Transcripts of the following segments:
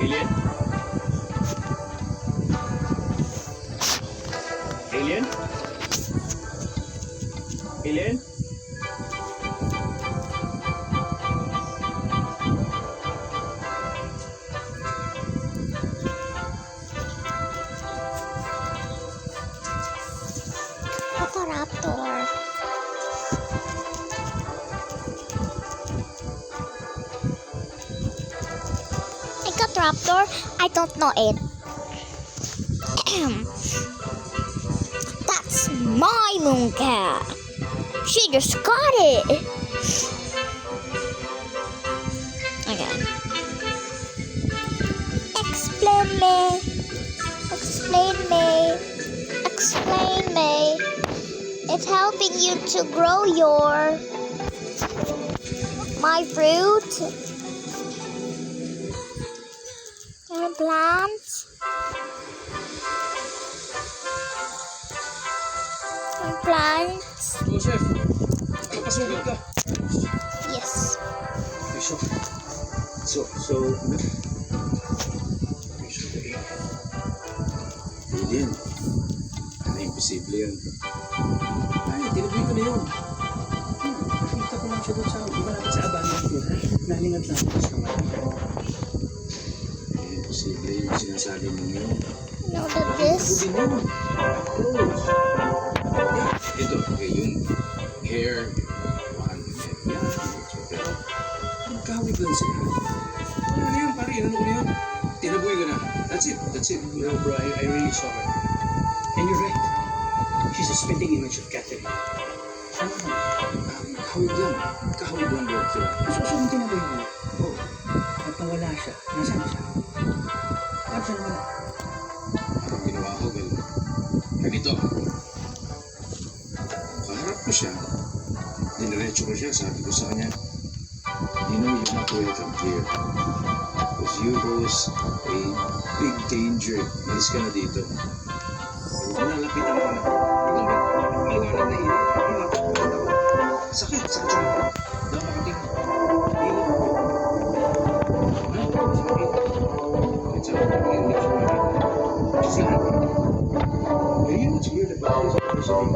Alien? Alien? Alien? Raptor. I got raptor. I don't know it. That's my moon cat. She just got it. Okay. Explain me. Explain me. Explain me. It's helping you to grow my fruit and plants and plants. Joseph, nakapasugat ka. Yes. Alien. Ano, imposible yun. Ay, tinaboy ko na yun. Nakita ko lang siya doon sa malapit sa abangan ko. Nalingat lang ako sa kamay. Imposible yung sinasabi mo yun. Know that this? Pwede mo. Close. Ito, okay, yung hair, magkahawig lang sila. Ano na yun, pare? Ano ko na yun? Tinaboy ko na. That's it. You know, bro, I really saw her. And you're right. She's a spitting image of Catherine. Kahawig lang bro sila. So, ang tinaboy mo? Oh. At nawala siya. Nasaan siya? Paano siya nawala? Ang ginawa ko, well, ganito. Kaharap ko siya. Diniretso ko siya. Sabi ko sa kanya, you know you're not welcome here. Because you pose a big danger. Malis ka na dito. Nalapitan ako na. Maliwanag na ilo. Sakit sa mata. Daw makating. Ilo. Sakit. Sakit sa mata. Hindi siya makita. Kasi ano? Ayun, it's weird about this person.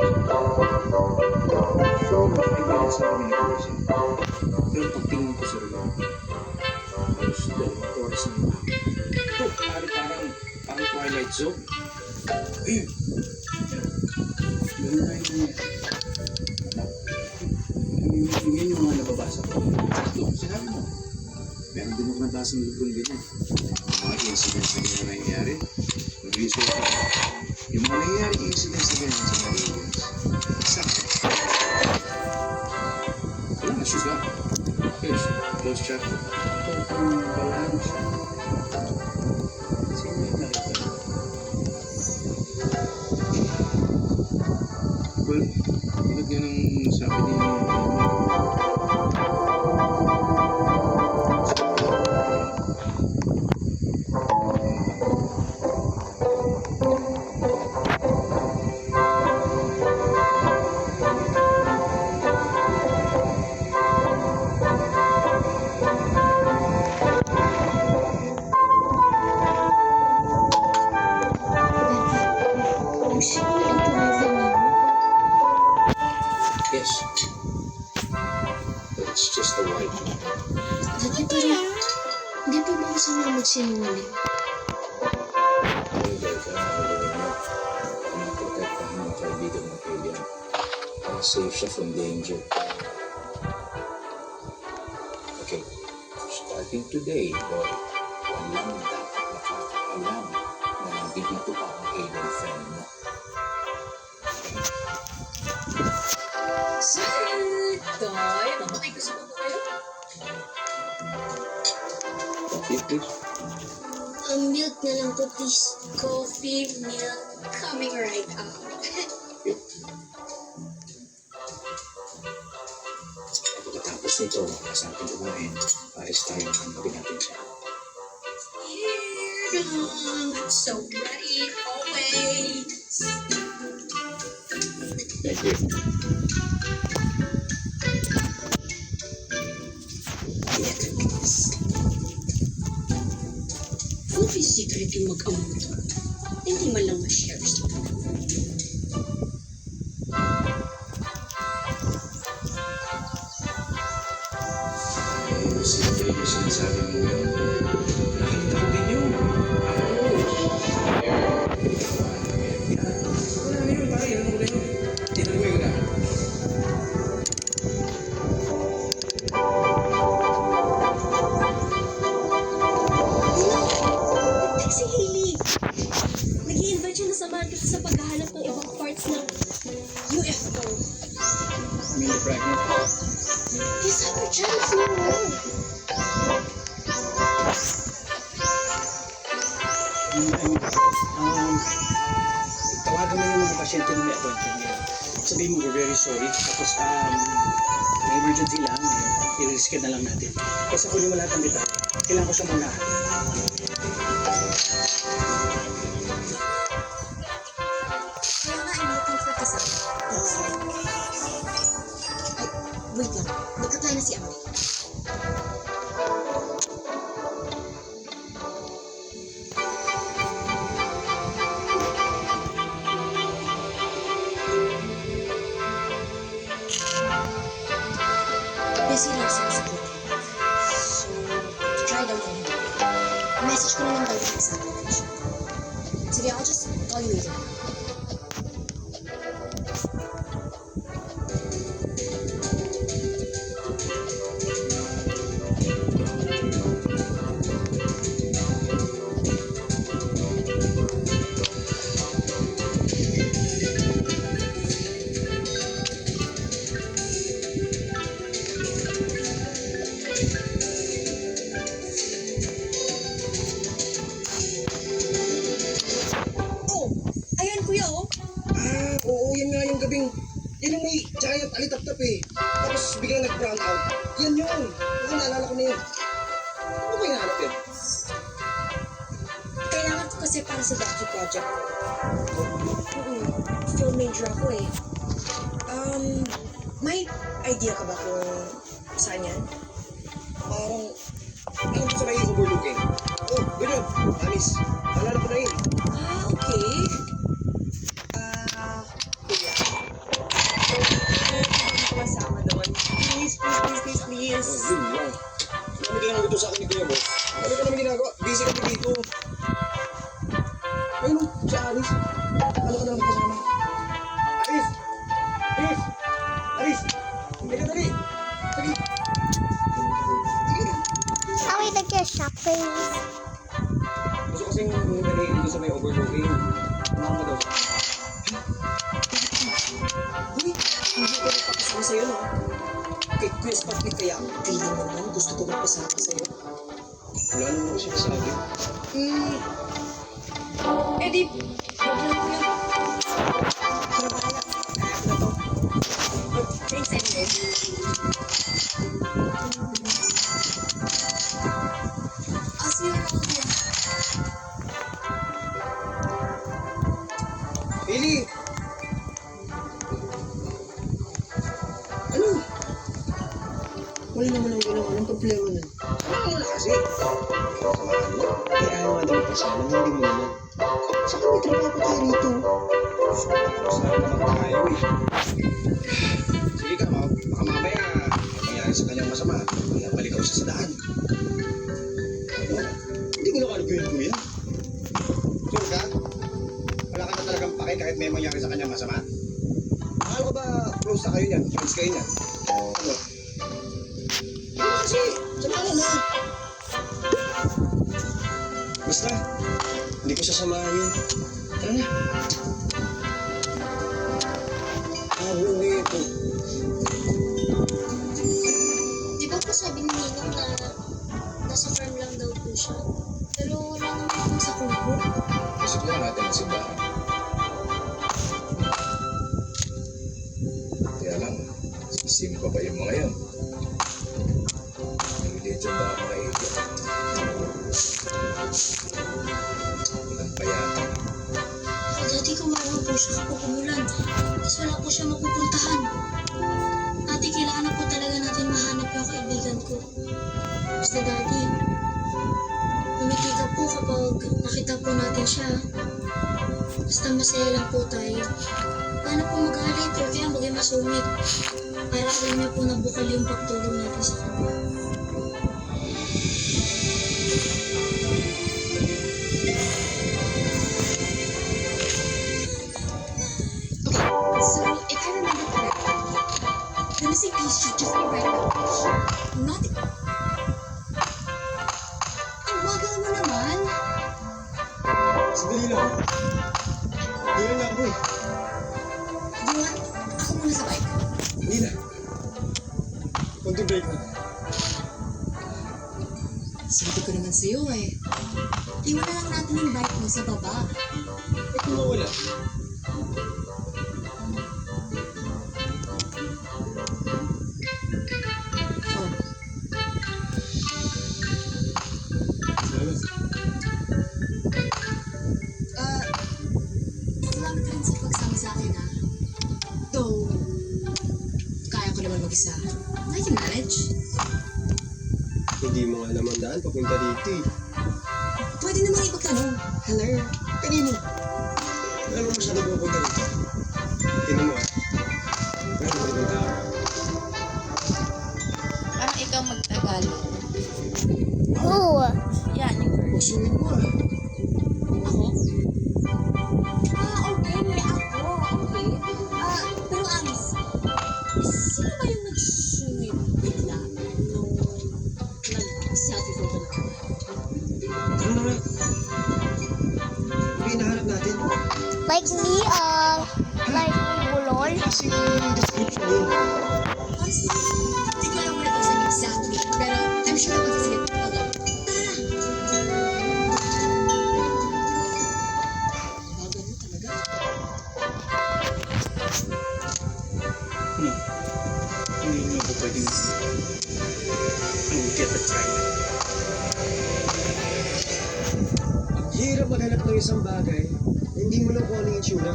For 5 minutes na kami nag-person. Pero pagtingin ko sa reloj, halos 2 oras na lang. Ito, parang Twilight Zone. Ayun. Meron tayo niya. Yan yung mga nababasa ko. Ito, sinabi mo. Meron din ako nabasang libron ganyan. Mga incidents na ganyan nangyayari. Mag-research ako. Yung mga nangyayari incidents na ganyan sa mga aliens. Sakto. Wala na, she's gone. Here's, close chapter. Kung balaan siya. Sino yung nakita? Well, tulad nga ng sabi ni yes. But it's just a white. Hindi pa ba kasama magsinungaling? Hindi ka nalagyan mo. Pinaprotektahan ng mga kaibigan ng alien. Para safe siya from danger. Okay. Starting today, boy, walang dapat nakakaalam na nandito pa ang alien friend mo. Tay, makakigusto ko kayo? Okay, please. Milk na lang po, please. Coffee, milk, coming right out. Pagkatapos nito, sa ating kumain, alis tayo ng gabi natin siya. So ready, always. Thank you. coffee secret yung mag-among to. Hindi man lang ma-share sa Yung sinasabi mo yun. Nakita ko din yun. Wala na yun, pare. Ano ko na yun? Tinagawin ko na. Si Hailey, nag-i-invite siya na samahan kita sa paghahanap ng ibang parts ng UFO. May pregnant. Yes, our chance mo. Tawagan mo yung mga pasyente na may appointment ngayon. Sabihin mo, we're very sorry. Tapos, may emergency lang. I-risk na lang natin. Kasi kunin mo lahat ng detalye. Kailangan ko siya muna. Kaya nga, I'm looking for kasama. Ay, wait lang. Nagkatay na si Amri. Busy lang siya sa buti. So, try daw yun. Message ko na lang daw yung sa akin. Sige, I'll just call you later. Oh, ayan kuya oh. Oo, yan nga yung gabing, yan yung may giant alitap-tap eh. Tapos biglang nag-brown out. Yan yun. Ako naalala ko na yun. Ano ba hinahanap yun? Kailangan ko kasi para sa docu project. Film major ako eh. May idea ka ba kung saan yan? Parang, alam ko sa may overlooking. Oh, ganyan. Anis. Naalala ko na yun. Okay. Kuya. Pwede ko masama doon. Please, please, please, please, Oh, please. yun lang. Ano din ang utos sa akin ni Kuya Boss? Ano ka naman ginagawa? Busy kami dito. Ayun, si Aris. Ano ka naman kasama? Aris! Aris! Aris! Hindi ka dali! Dali! Dali! I'll wait like your shop, please. Gusto kasing nalagay dito sa may overlooking. Mama daw. Uy, hindi ko nagpapasama sa'yo, no? Kay Chris Patrick kaya, feeling mo naman gusto ko magpasama sa'yo. Wala naman ako sinasabi. Eddie, huwag lang ko yun. Pero bahala, kaya ko na to. Thanks anyway. I'll see you around here. Eli! Ano? Wala naman ang ginawa. Anong problema nun? Ano mo na kasi? Samahan mo. Eh, ayaw nga daw kasama. Hindi mo naman. Saka may trabaho pa tayo rito. Tapos na naman tayo eh. Sige ka, baka mamaya mangyari sa kanyang masama. Kaya balikan siya sa daan. Ano? Hindi ko nakalap yun, kuya. Sure ka? Wala ka na talagang pake kahit may mangyari sa kanyang masama? Akala ko ba close na kayo niyan? Friends kayo niyan? Ano? Ano kasi? Samahan na. Basta, hindi ko sasamahan yun. Tara na. Habol nito. Di ba po sabi ni Ninong na nasa farm lang daw po siya? Pero wala naman po sa kubo. Isip lang natin ang simbahan. Kaya lang, sisimba ba yung mga yan? May religion ba ang mga ito? Ilang payatan. Dati kawawa po siya kapag umulan. Tapos wala po siya mapupuntahan. Ate, kailangan na po talaga natin mahanap yung kaibigan ko. Basta Daddy, umiti ka po. po kapag nakita po natin siya. Basta masaya lang po tayo. Paano po magalit or kaya maging masungit? Para alam niya po na bukal yung pagtulong natin sa kanya. Okay, so if I remember correctly, the missing piece should just be right about here. Not... Ang bagal mo naman. Sandali lang. Ganyan na ako eh. Do you want? Ako muna sa bike. Hindi na. Konti break na. Sabi ko naman sa'yo eh. Iwan na lang natin yung bike mo sa baba. Eh kung mawala. Oh, Salamat. salamat rin sa pagsama sa akin ah. Though, kaya ko naman mag-isa. I can manage. Hindi mo nga naman daan papunta dito eh. Pwede naman ipagtanong. Hello? Kanino? Alam mo masyado pupunta dito. Tingnan mo ah. Pero magandang tao. Parang ikaw magtagalog. Who? Yan, yung first. Pusuin mo ah. Ako? Okay. Ako. Okay. Pero honest, sino ba yung nag-sungit bigla nung nag-selfie photo na? Ano na nga? Ano yung hinahanap natin? Like me, like bulol. Kasi yung description yun. Honestly, hindi ko alam kung saan exactly. Pero I'm sure ako sasagot. Okay. Tara! Bagal mo talaga. Hindi niyo po pwedeng get the try. Ang hirap maghanap ng isang bagay na hindi mo lang kung ano yung itsura.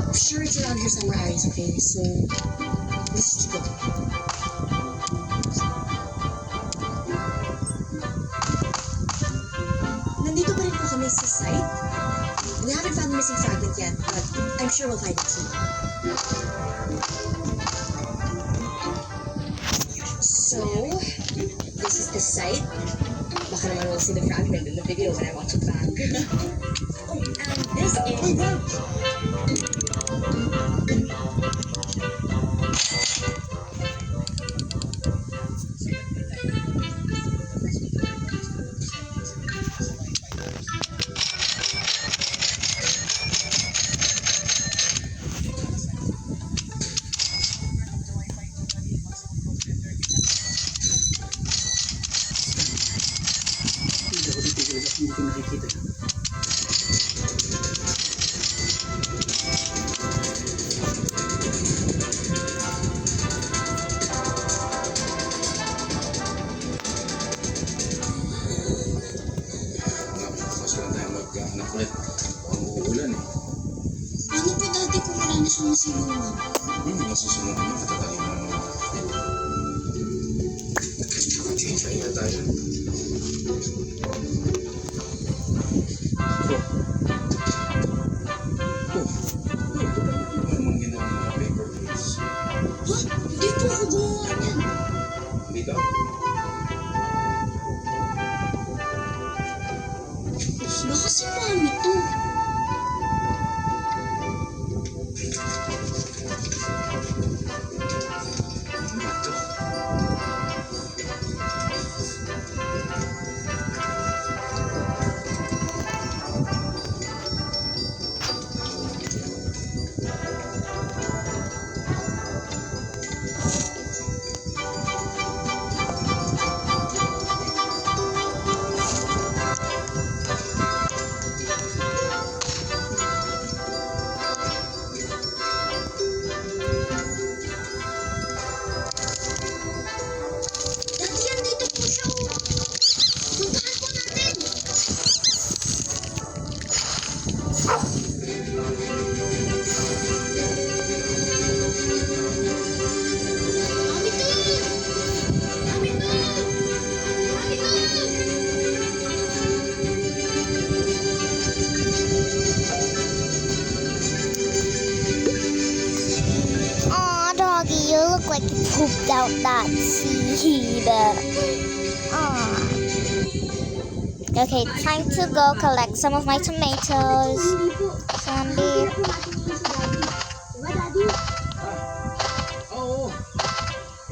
I'm sure it's around here somewhere, Iris, okay? So, let's just go. Nandito pa rin po kami sa site. We haven't found the missing fragment yet, but I'm sure we'll find it soon. So, this is the site. Baka naman we'll see the fragment in the video when I watch it back. Oh, and this is... Hindi ako titigil at hindi ko nakikita. Mas lang tayo magkahanap ulit. Ang uulan eh. Ano pa dati kung wala na siyang masilungan? Masusunod na matatalino na naman. Change na tayo. Ano mang ginawa ng mga paper plates? Ha? Hindi po ako gumawa niyan. Hindi daw. Baka si Mami to. Ano ba ito? pooped out that seed. Ah. Okay, time to go collect some of my tomatoes. Sandy. Oo.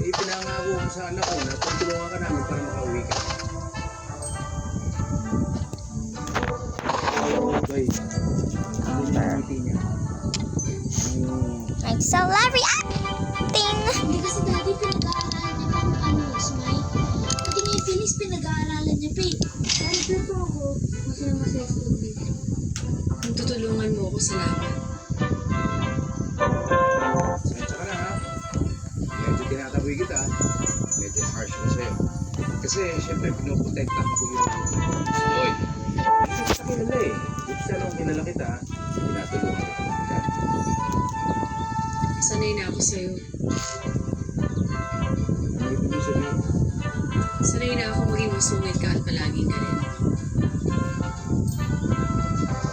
Eh, pinangako ko sa anak ko na tutulungan ka namin para makauwi ka. Bay, hindi niya. Like celery Hindi kasi daddy pinag-aaralan niya pa yung ano, Smile. Pati nga yung Phyllis pinag-aaralan niya pa eh. Dahil pero ako, masaya-masaya sa tubig. Kung tutulungan mo ako, salamat. Sensya ka na ha. Medyo tinataboy kita. Medyo harsh na sa'yo. Kasi syempre pinoprotektahan ko yung Hoy. Sa kilala eh. Kung siya nung kinala kita, tinatulungan kita. Sanay na ako sa'yo. Ano ibig mo sabihin? Sanay na ako maging masungit ka at palaging galit.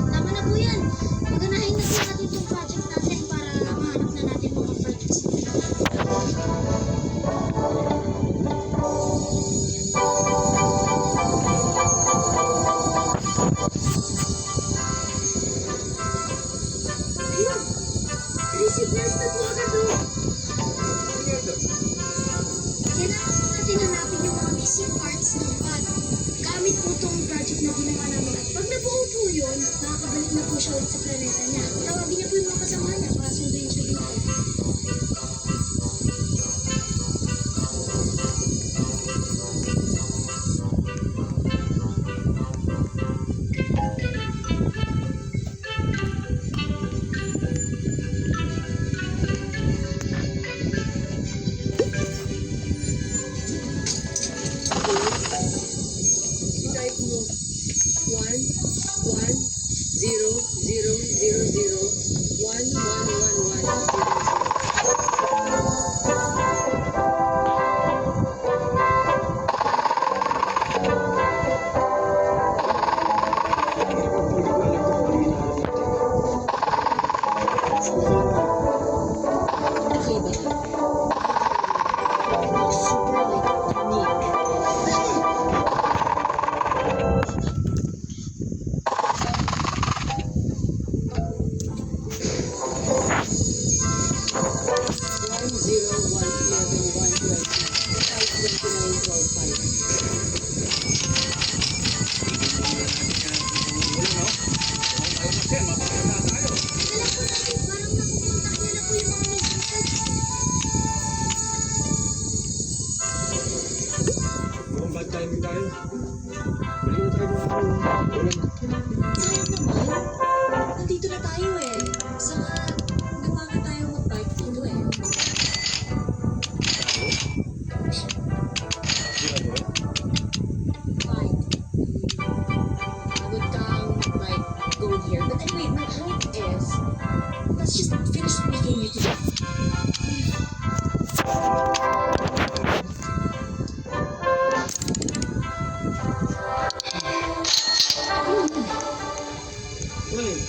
Tama na po yan. Maganahin na po natin itong project natin para mahanap na natin mga projects na Ayun! Receivers na po agad doon. Kailangan po natin hanapin yung mga missing parts ng pad. Gamit po itong project na ginawa namin. At pag nabuo po yun, makakabalik na po siya ulit sa planeta niya. Tawagin niya po yung mga kasama niya para sunduin siya dito. I-type mo 1111111. Okay ba? Super like unique. Alam po natin, parang nakukontak niya na po yung mga missing parts. Mukhang bad timing tayo. Bili na tayo mga ulan. Sayang naman. Nandito na tayo eh. Saka, napaga tayo mag-park dito eh. Fine. I would count like go here. But anyway, my point is, let's just finish making it today. Ulan.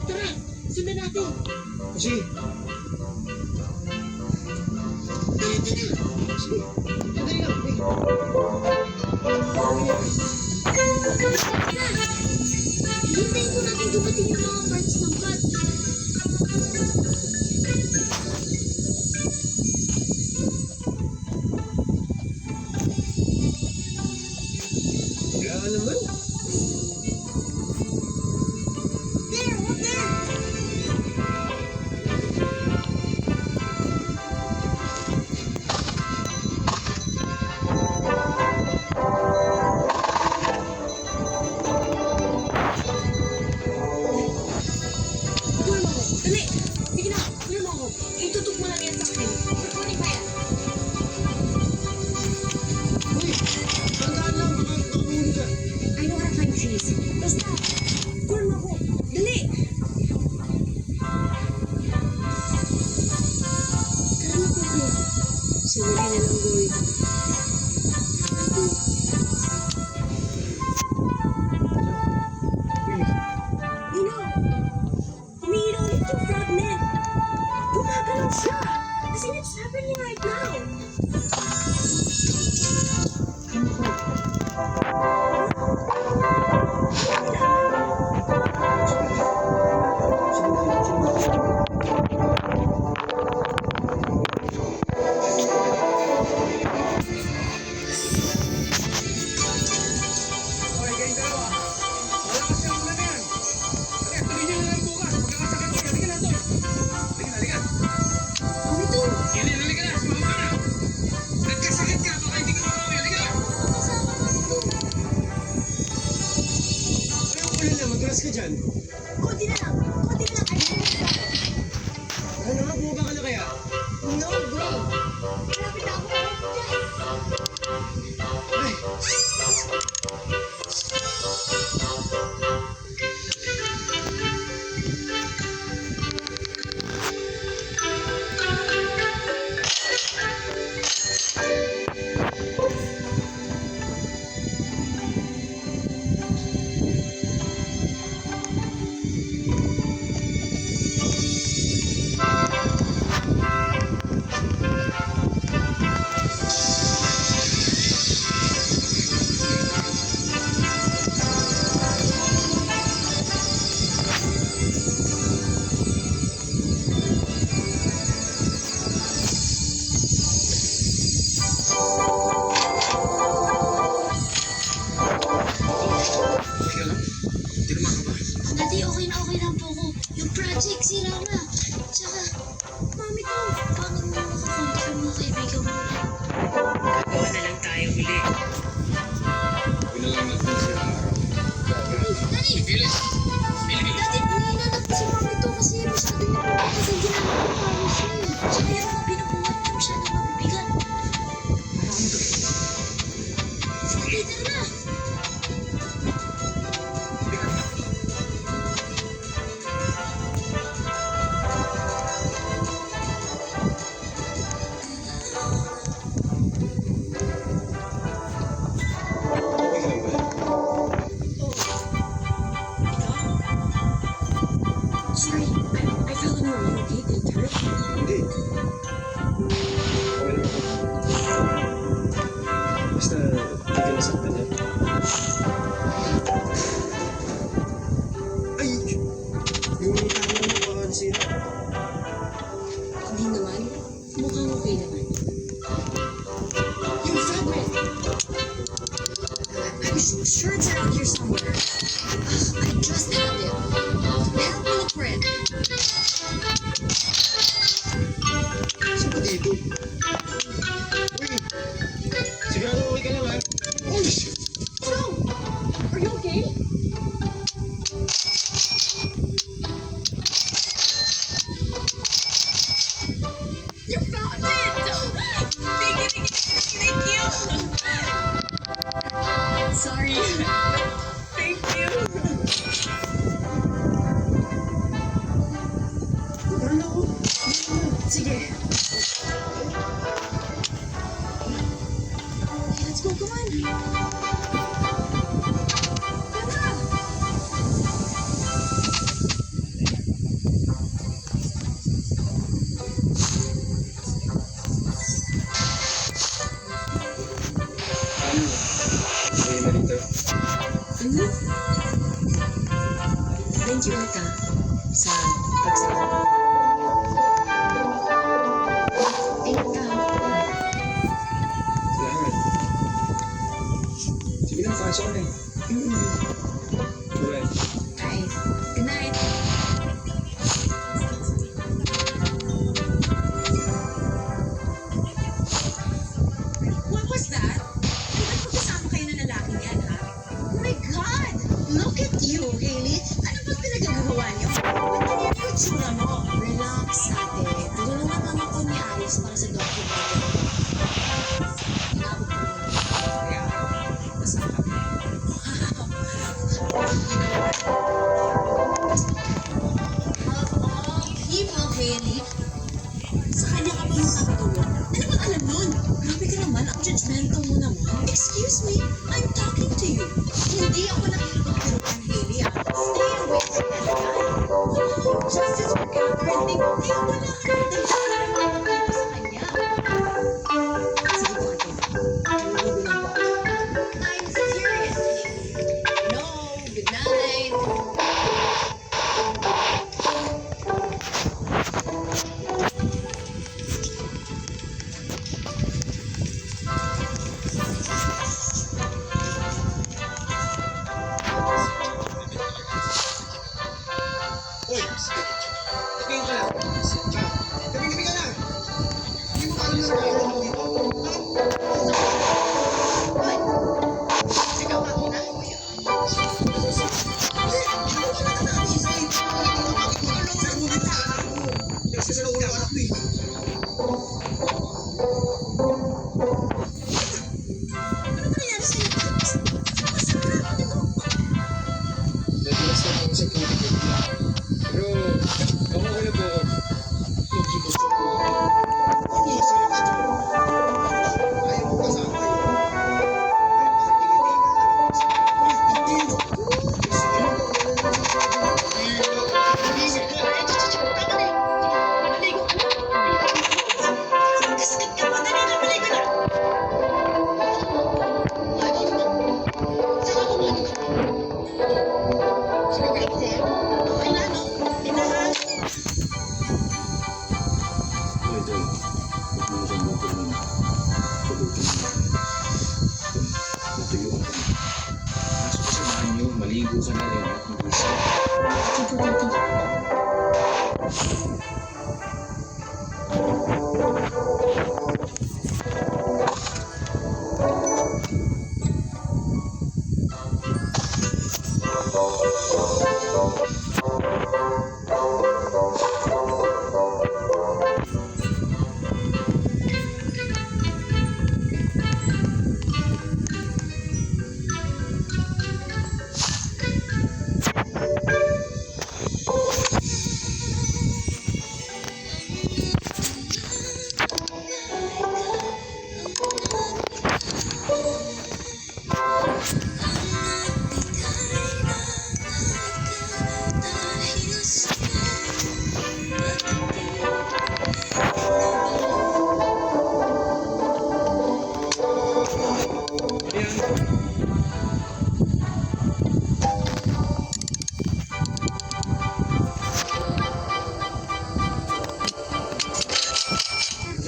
Tara, sundan natin. Kasi, sige. Madali lang. Hintayin ko natin dumating yung mga parts ng pad. Wala ka naman. There! Up there! Tulong mo ako. Dali! Sige na, tulong mo ako. Itutok mo lang yan sa akin. Recording pa yan. Uy, tandaan lang, baka makahuli ka. I know how to climb trees. Basta, tulong mo ako. Dali! Tara na po kayo. Sandali na lang, Goy. Uy, Nino! Umiilaw ulit yung frognet! happening right now? Okay, kayong dalawa. Malakas yung ulan na yan. Halika, tuloy niyo na lang bukas. Magkakasakit kayo. Halika na, Tol. Halika na, halika. Mami to, Hindi, halika na. Sumama ka na. Nagkasakit ka. Baka hindi ka makawi. Halika na. kasama Mami to. Anong ulan na? Madulas ka dyan. Konti na lang. Konti na lang. Ay, Ano nga, bumaba ka na kaya? no way. Malapit na ako. Ay. Okay lang? Hindi naman ka ba? Daddy, okay lang po ako. Yung project, sira na. Tsaka, Mami to, paano mo makakontak yung mga kaibigan mo? Gagawa na lang tayo uli. Pinalang natin siya araw. Daddy! Bilis! Bilis! Daddy, hinahanap ko si Mami to kasi masyado niya po kasi ginagawa ko kami siya eh. Tsaka yung mga binubuhat niya masyado mabibigat. Sige, tara na! Okay ka lang ba? Sorry, I fell in a room, okay? Did it hurt? Hindi. Okay lang ako. Basta, hindi ka nasaktan ha? Ay! Yung camera mo baka nasira. Hindi naman. Mukhang okay naman. Yung fragment! I'm sure it's around here somewhere. I just found it. Help me look for it. Saan ba dito? Uy! Sigurado okay ka lang ha? Uy! Joe! Are you okay? You found it! Thank you! Sorry. Thank you. Ano ako? Sige. Okay, let's go. Come on. Tara. Ano? Okay na dito. Thank you ulit sa pagsama. Ingat ka. Salamat. Sige na, pasok na eh. Alright. Alright. Good night. What was that? Ay, ba't magkasama kayo ng lalaking yan, ha? Oh my God! Look at you, Hailey. Ano bang pinagagawa niyo? Ba't ganyan yung itsura mo? Relax, ate. Tulungan lang ako ni Alice para sa documentary. Inabot ko yun. Kaya, basta kami. Keep up, Hailey. Sa kanya ka pa magpapatulog. Ano bang alam nun? Grabe ka naman. Ang judgmental mo naman. Excuse me, I'm talking to you. Hindi ako nakikipagpiruan, Hailey, ah. Stay away from that guy. Justice for Catherine. Hindi, wala ka naman dahil sa kanya. Ikaw ang ina mo yun. Ano nangyari sa'yo? Nadulas na ako sa clinic. Pero, okay na po ako. Magsubuso ko. Sa'yo ka to. Ayaw mo kasama kayo. Ayaw mo katingin-tingin. Maligo ka na. Kasakit ka pa, dali na, maligo na. Saka kumano ka. Okay na, no? Inahan. Uy, Doy. Huwag mo siyang bukod mo. Pulutin mo. Natuyo ka na. Pasok ka sa banyo, maligo ka na rin at mag-usap. Tito, tito.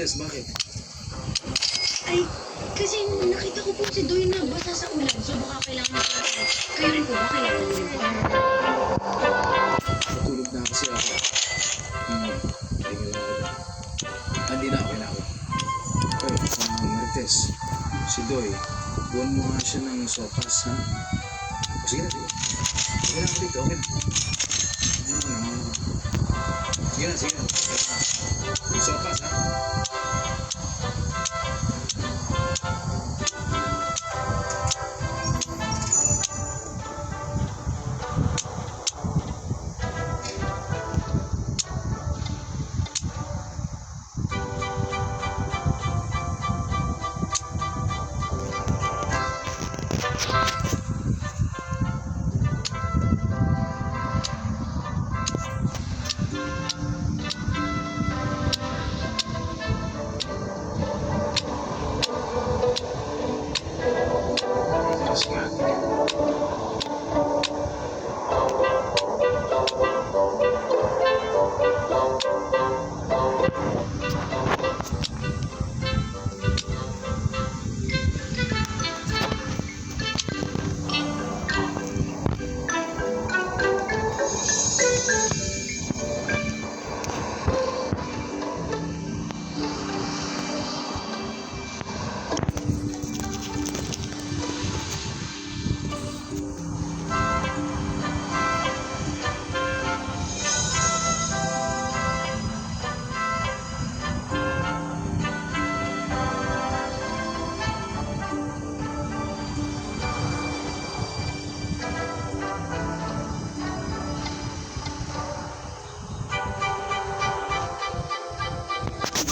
Yes, bakit? Ay, kasi nakita ko po si Doy na basa sa ulan. So baka kailangan mo siya. Kayo rin po ba? Kailangan mo rin po. Natulog na kasi ako. Tingin lang ako. Hindi na, okay na ako. Oy, Marites, si Doy, buwan mo nga siya ng sopas, ha? O, sige na, sige. Sige na, dito, okay na. Sige na, sige na. Yung sopas, ha? Yes, nga.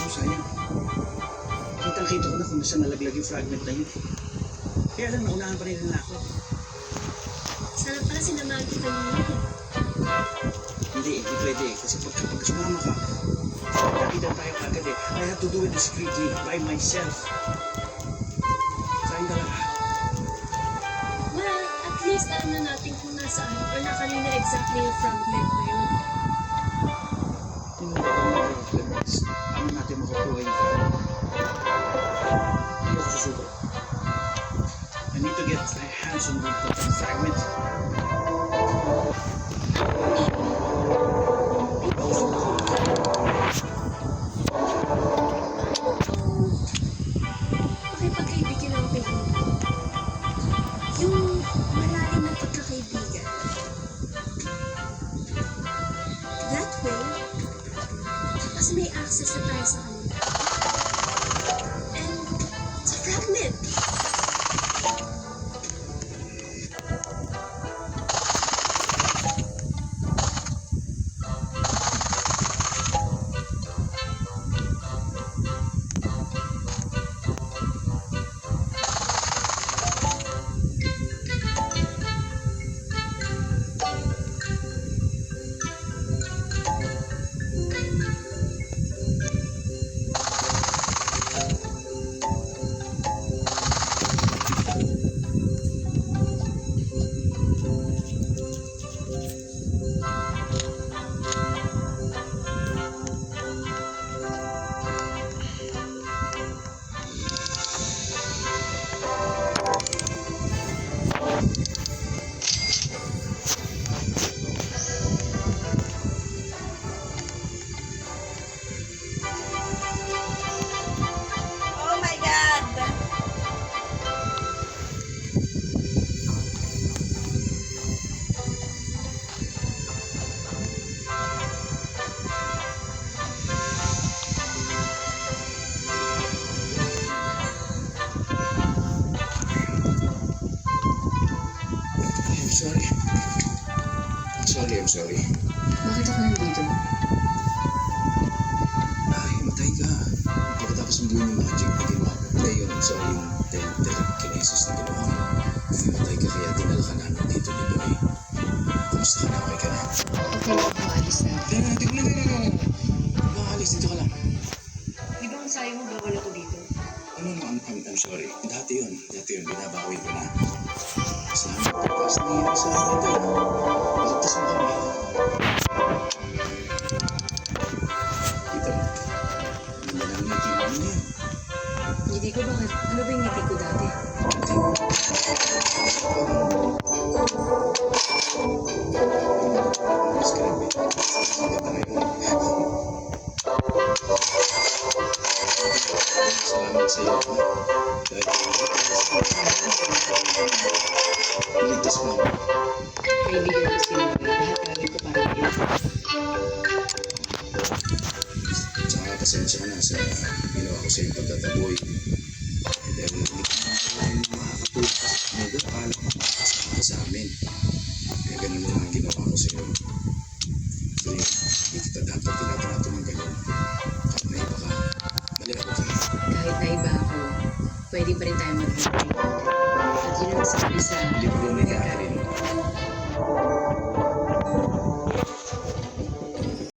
Sayang. Kitang-kita ko na kung saan nalaglag yung fragment na yun. Kaya lang, naunahan pa rin nila ako. Sana pala sinamahan kita niyo. Hindi pwede. Kasi pag sumama ka, nakita tayo agad eh. I have to do it discreetly, by myself. Sayang talaga. Well, at least alam na natin kung nasaan or nakalina exactly yung fragment na yun. Yung mga fragments, paano natin makukuha yung fragment? Hindi ako susuko. I need to get my hands on the fragment. sorry. I'm sorry. Bakit ako nandito? Ay, matay ka. Pagkatapos ng buhay ng magic na ginawa ko. Hindi yun, I'm sorry, yung telekinesis na ginawa mo. Matay ka kaya dinala ka namin dito ni Boy. Kamusta ka na? Okay ka na? Okay lang, maalis na. Teka. Maalis, dito ka lang. Di ba ang sayo mo bawal ako dito? Ano, I'm sorry. Dati yun, binabawi ko na. Salamat po, tapos nangyayari sa akin ito. Paligtas mo kami. Kita mo, ganda ng ngiti mo yan. Hindi ko bakit. Ano ba yung ngiti ko dati? Mas grabe. Ganda ngayon. Salamat sa iyo. Dahil paligtas mo. Kaibigan ko sila. Lahat gagawin ko para kayo. Tsaka pasensya na sa ginawa ko sa iyong pagtataboy. Dahil hindi ko makakatulog ka sa kanila. Akala ko makakasama ka sa amin. Kaya ganun lang ang ginawa ko sa iyo. So yun, hindi kita dapat tinatrato ng ganun. Kahit na iba ka, mali ako kayo. Kahit na iba ako, pwede pa rin tayo mag-break. At yun ang sa isa. Libro ni Catherine.